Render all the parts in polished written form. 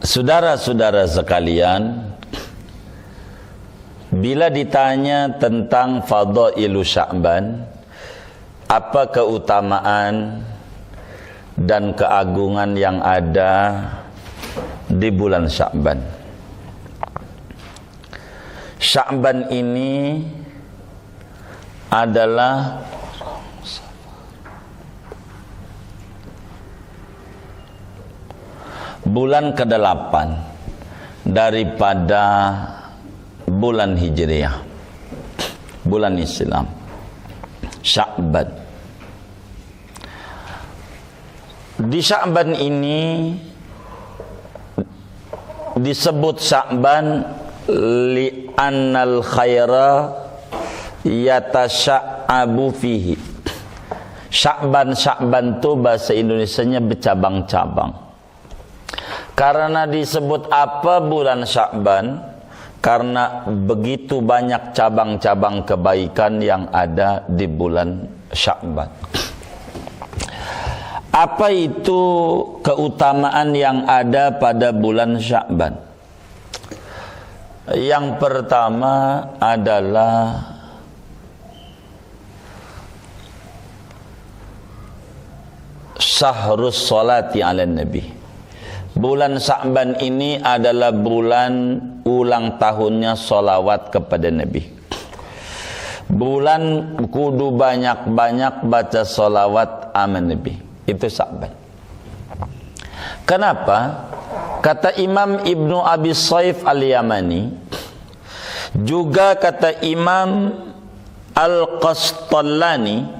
Saudara-saudara sekalian, bila ditanya tentang fadailu Sya'ban, apa keutamaan dan keagungan yang ada di bulan Sya'ban? Sya'ban ini adalah bulan ke-8 daripada bulan Hijriah, bulan Islam. Sya'ban. Di Sya'ban ini disebut Sya'ban li'annal khaira yatasya'abu fihi. Sya'ban itu bahasa Indonesianya bercabang-cabang. Karena disebut apa bulan Sya'ban? Karena begitu banyak cabang-cabang kebaikan yang ada di bulan Sya'ban. Apa itu keutamaan yang ada pada bulan Sya'ban? Yang pertama adalah syahrus sholati ala nabi. Bulan Sya'ban ini adalah bulan ulang tahunnya sholawat kepada Nabi. Bulan kudu banyak-banyak baca sholawat aman Nabi. Itu Sya'ban. Kenapa? Kata Imam Ibnu Abi Shaif Al-Yamani, juga kata Imam Al-Qastallani,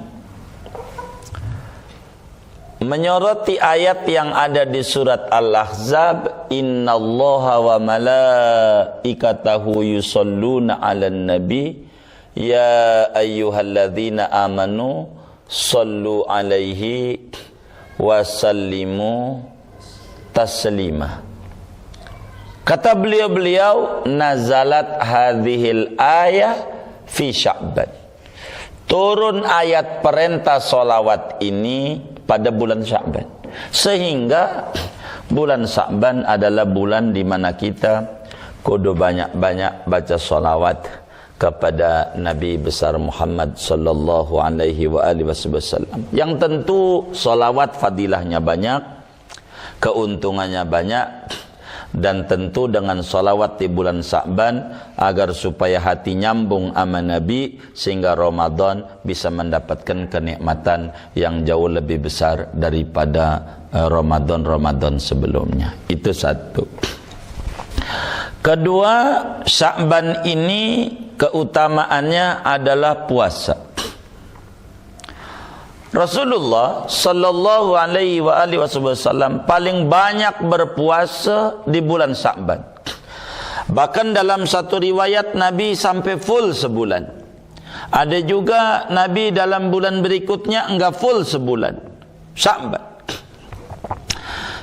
menyoroti ayat yang ada di surat Al-Ahzab, innallaha wa malaikatahu yusholluna 'alan nabi ya ayyuhalladzina amanu shallu 'alaihi wa sallimu taslima. Kata beliau nazalat hadhil ayah fi Sya'ban. Turun ayat perintah sholawat ini pada bulan Sya'ban. Sehingga bulan Sya'ban adalah bulan di mana kita kudu banyak-banyak baca sholawat kepada Nabi besar Muhammad sallallahu alaihi wa alihi wasallam. Yang tentu sholawat fadilahnya banyak, keuntungannya banyak, dan tentu dengan sholawat di bulan Sya'ban agar supaya hati nyambung sama Nabi sehingga Ramadan bisa mendapatkan kenikmatan yang jauh lebih besar daripada Ramadan sebelumnya. Itu satu. Kedua, Sya'ban ini keutamaannya adalah puasa. Rasulullah sallallahu alaihi wa alihi wasallam paling banyak berpuasa di bulan Sya'ban. Bahkan dalam satu riwayat Nabi sampai full sebulan. Ada juga Nabi dalam bulan berikutnya enggak full sebulan. Sya'ban.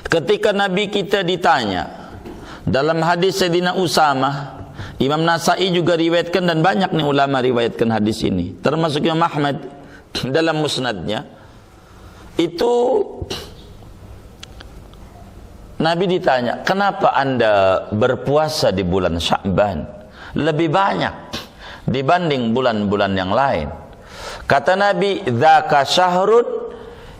Ketika Nabi kita ditanya dalam hadis Sayyidina Usamah, Imam Nasai juga riwayatkan dan banyak nih ulama riwayatkan hadis ini, termasuk Imam Ahmad dalam musnadnya. Itu Nabi ditanya, kenapa anda berpuasa di bulan Sya'ban lebih banyak dibanding bulan-bulan yang lain? Kata Nabi, dzaka syahrun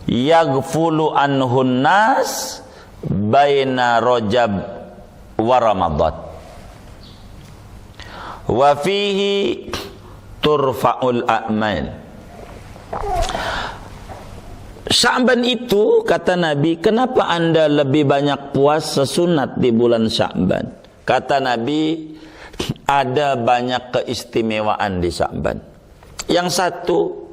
yaghfulu anhun nas baina Rajab wa Ramadan wa fihi turfa'ul a'mal. Sya'ban itu, kata Nabi, kenapa anda lebih banyak puasa sunat di bulan Sya'ban? Kata Nabi, ada banyak keistimewaan di Sya'ban. Yang satu,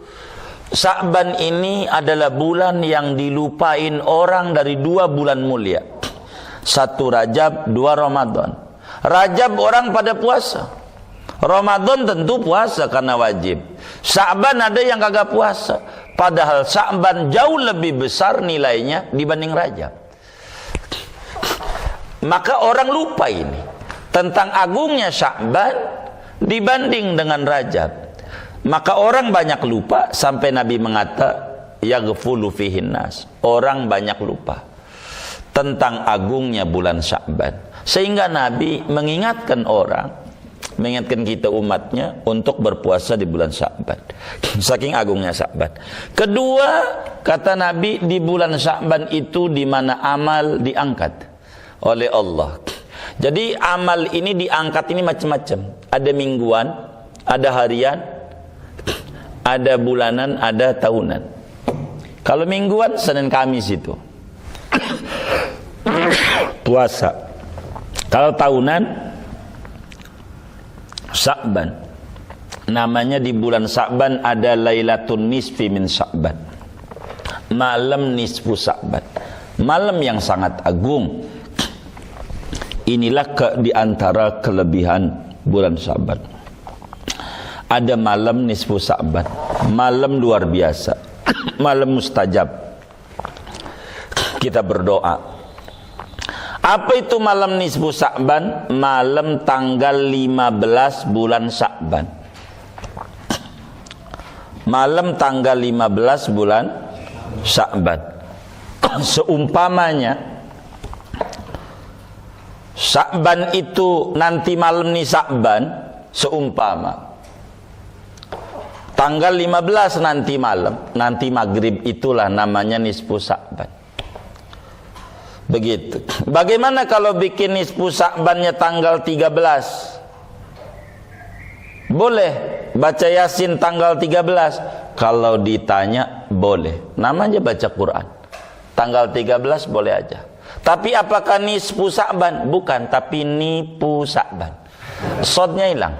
Sya'ban ini adalah bulan yang dilupain orang dari dua bulan mulia. Satu Rajab, dua Ramadan. Rajab orang pada puasa, Ramadan tentu puasa karena wajib. Sya'ban ada yang kagak puasa. Padahal Sya'ban jauh lebih besar nilainya dibanding Rajab. Maka orang lupa ini tentang agungnya Sya'ban dibanding dengan Rajab. Maka orang banyak lupa sampai Nabi mengata yaghfulu fihin nas. Orang banyak lupa. tentang agungnya bulan Sya'ban. Sehingga Nabi mengingatkan kita umatnya untuk berpuasa di bulan Sya'ban. Saking agungnya Sya'ban. Kedua, kata Nabi, di bulan Sya'ban itu di mana amal diangkat oleh Allah. Jadi amal ini diangkat ini macam-macam. Ada mingguan, ada harian, ada bulanan, ada tahunan. Kalau mingguan Senin Kamis itu puasa. Kalau tahunan Sya'ban. Namanya di bulan Sya'ban ada Lailatul Nisfi min Sya'ban. Malam nisfu Sya'ban. Malam yang sangat agung. Inilah di antara kelebihan bulan Sya'ban. Ada malam nisfu Sya'ban. Malam luar biasa. Malam mustajab. Kita berdoa. Apa itu malam nisfu Sya'ban? Malam tanggal 15 bulan Sya'ban. Malam tanggal 15 bulan Sya'ban. Seumpamanya Sya'ban itu nanti malam nih Sya'ban, seumpama tanggal 15 nanti malam, nanti maghrib, itulah namanya nisfu Sya'ban. Begitu. Bagaimana kalau bikin nisfu Sya'bannya tanggal 13? Boleh. Baca Yasin tanggal 13. Kalau ditanya, boleh. Namanya baca Quran. Tanggal 13 boleh aja. Tapi apakah nisfu Sya'ban? Bukan, tapi nipu Sya'ban. Sodnya hilang.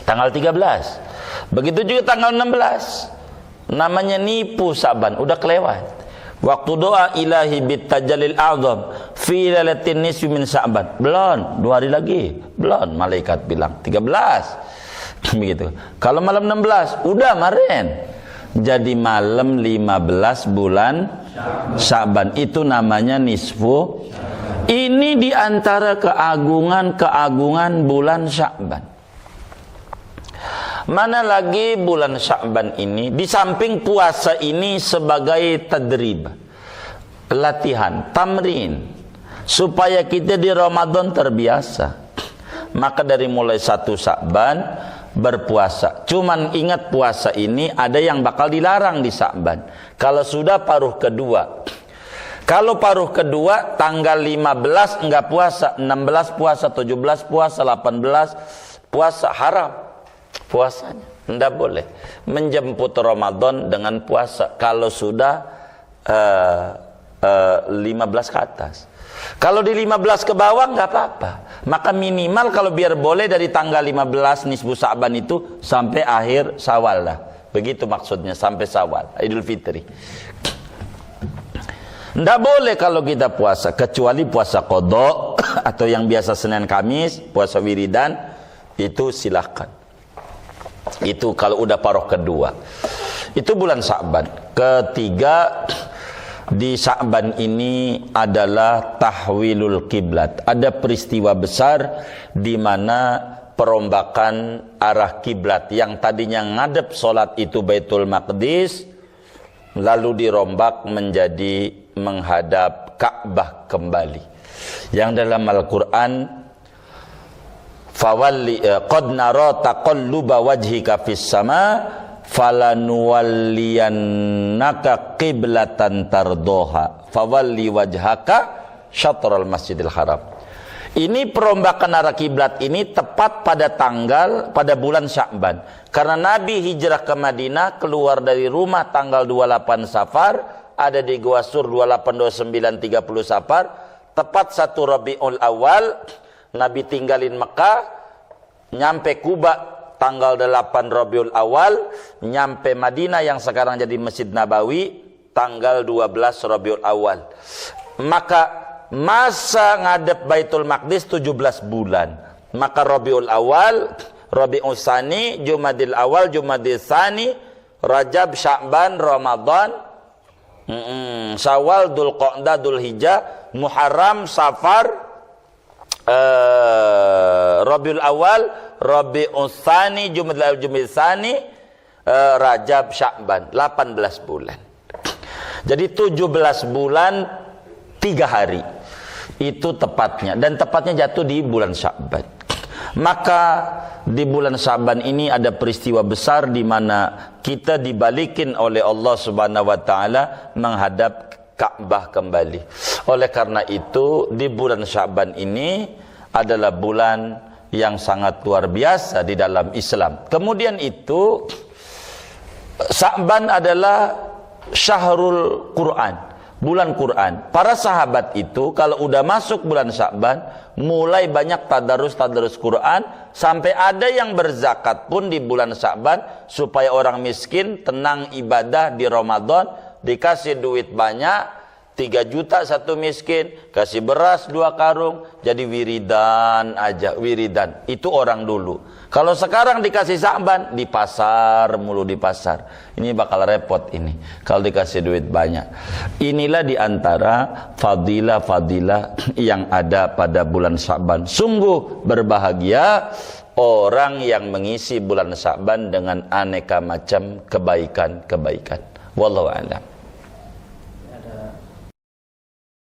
Tanggal 13. Begitu juga tanggal 16. Namanya nipu Sya'ban. Udah kelewat. Waktu doa ilahi bittajalil a'zam fi lailatin nisfi min Sya'ban. Belum, 2 hari lagi. Belum, malaikat bilang 13. Begitu. Kalau malam 16, udah kemarin. Jadi malam 15 bulan Sya'ban itu namanya nisfu. Ini diantara keagungan bulan Sya'ban. Mana lagi bulan Sya'ban ini, di samping puasa ini sebagai tadrib, latihan, tamrin, supaya kita di Ramadan terbiasa. Maka dari mulai 1 Sya'ban berpuasa. Cuman ingat, puasa ini ada yang bakal dilarang di Sya'ban. Kalau sudah paruh kedua. Kalau paruh kedua tanggal 15 enggak puasa, 16 puasa, 17 puasa, 18 puasa, haram puasanya. Tidak boleh menjemput Ramadan dengan puasa kalau sudah 15 ke atas. Kalau di 15 ke bawah nggak apa-apa. Maka minimal kalau biar boleh dari tanggal 15 nisfu Sya'ban itu sampai akhir Syawal lah. Begitu maksudnya, sampai Syawal, Idul Fitri. Tidak boleh kalau kita puasa, kecuali puasa qadha atau yang biasa Senin Kamis, puasa wiridan, itu silahkan. Itu kalau udah paruh kedua. Itu bulan Sya'ban. Ketiga, di Sya'ban ini adalah tahwilul kiblat. Ada peristiwa besar di mana perombakan arah kiblat. Yang tadinya ngadep solat itu Baitul Maqdis, lalu dirombak menjadi menghadap Ka'bah kembali. Yang dalam Al-Quran, fawalli qad nara taqalluba wajhika fis sama falanuwalliyannaka qiblatan tardoha fawalli wajhaka syatral masjidil haram. Ini perombakan arah kiblat ini tepat pada bulan Sya'ban. Karena Nabi hijrah ke Madinah, keluar dari rumah tanggal 28 Safar, ada di Gua Sur 28, 29, 30 Safar, tepat 1 Rabiul Awal. Nabi tinggalin Mekah, nyampe Kuba tanggal 8 Rabiul Awal, nyampe Madinah yang sekarang jadi Masjid Nabawi tanggal 12 Rabiul Awal. Maka masa ngadep Baitul Maqdis 17 bulan. Maka Rabiul Awal, Rabiul Tsani, Jumadil Awal, Jumadil Tsani, Rajab, Sya'ban, Ramadan, Syawal, Dzulqa'dah, Dzulhijjah, Muharram, Safar, Rabiul Awal, Rabiul Tsani, Jumadil Tsani, Rajab, Sya'ban, 18 bulan. Jadi 17 bulan 3 hari. Itu tepatnya, dan tepatnya jatuh di bulan Sya'ban. Maka di bulan Sya'ban ini ada peristiwa besar di mana kita dibalikin oleh Allah Subhanahu wa taala menghadap Ka'bah kembali. Oleh karena itu di bulan Sya'ban ini adalah bulan yang sangat luar biasa di dalam Islam. Kemudian itu Sya'ban adalah syahrul Quran, bulan Quran. Para sahabat itu kalau udah masuk bulan Sya'ban mulai banyak tadarus Quran, sampai ada yang berzakat pun di bulan Sya'ban supaya orang miskin tenang ibadah di Ramadan, dikasih duit banyak 3 juta satu miskin, kasih beras 2 karung, jadi wiridan aja, wiridan. Itu orang dulu. Kalau sekarang dikasih Sya'ban, di pasar mulu, di pasar. Ini bakal repot ini kalau dikasih duit banyak. Inilah diantara fadilah-fadilah yang ada pada bulan Sya'ban. Sungguh berbahagia orang yang mengisi bulan Sya'ban dengan aneka macam kebaikan-kebaikan. Wallahu a'lam.